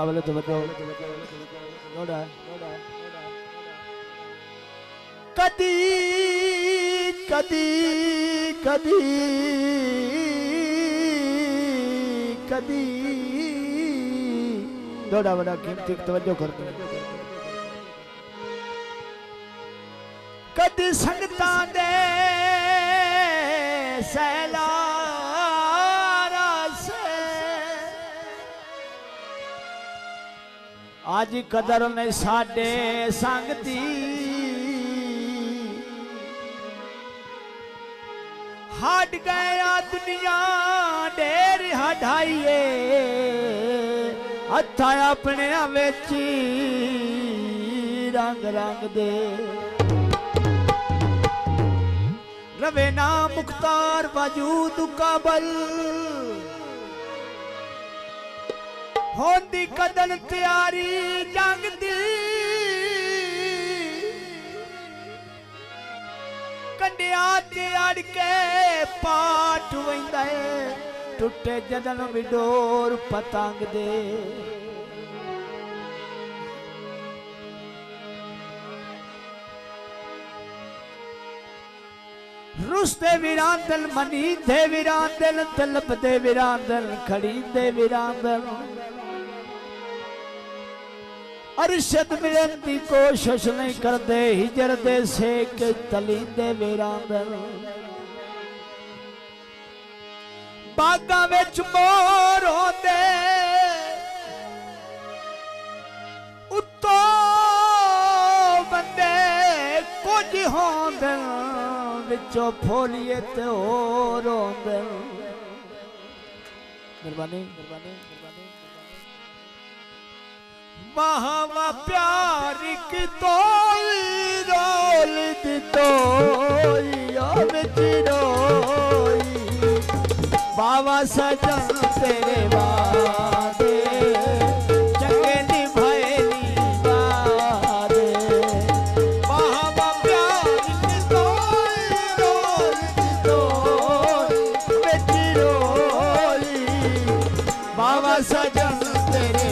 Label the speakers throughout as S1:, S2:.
S1: आवले तो बताओ नोड़ा कदी कदी कदी कदी नोड़ा बड़ा कीमती तवज्जो करते कदी संगतां दे सैलारा से आज कदर ने साडे संगती हट गया दुनिया ढेर हटाइए हथा अपने वेची रंग रंग दे रवे ना मुख्तार वजूद काबल होंदी कदल तैयारी जंग दी कंडिया ते अड़ के पाट वंदा टुटे जदन विडोर पतंग दे रुसते विरांदल मनी दे विरांदल तलब दे विरांदल खड़ी दे विरांदल अरशद मिलन की कोशिश नहीं करते हिजर दे सेक तलींदे विरांदल बागा विच मोर होंदे उत्तो बंदे कुछ होंदे विचों फोलिए ते होर होंदे मेहरबानी मेहरबानी वाह वाह प्यार की तोई रोल दी तोई विच रोई बाबा सजन तेरे वादे चंगे निभाए निवादे वाह वाह प्यार की तोई रोल दी तोई विच रोई बाबा सजन तेरे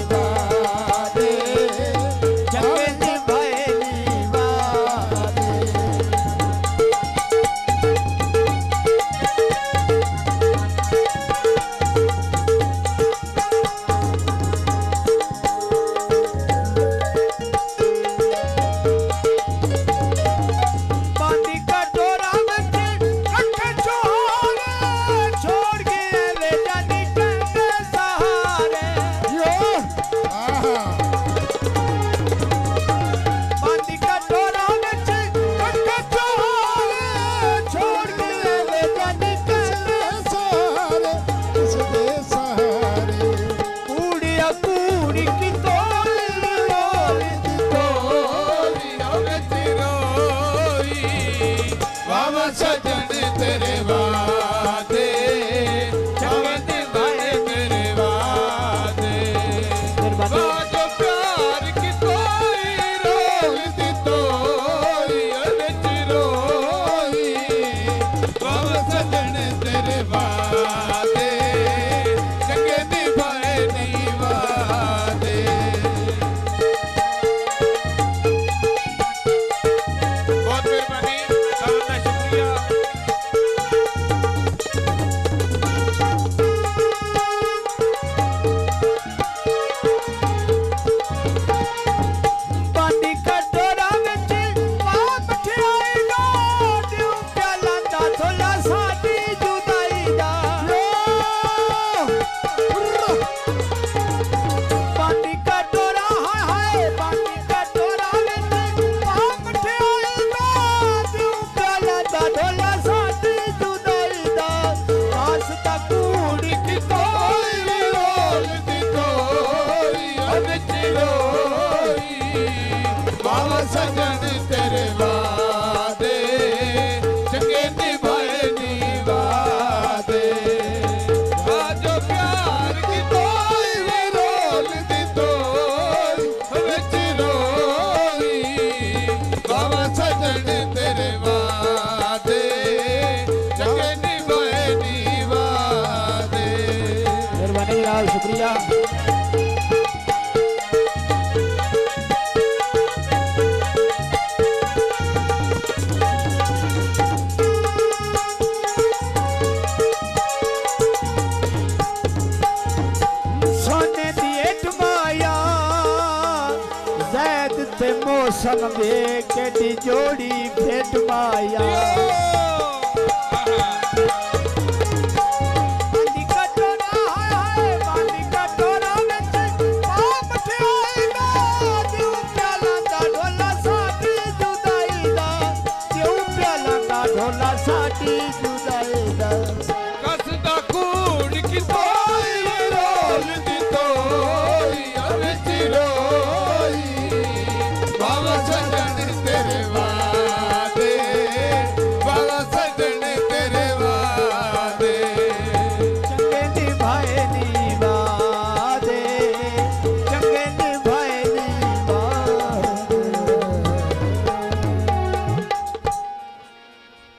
S1: शुक्रिया। मौसम दे केडी जोड़ी भेट माया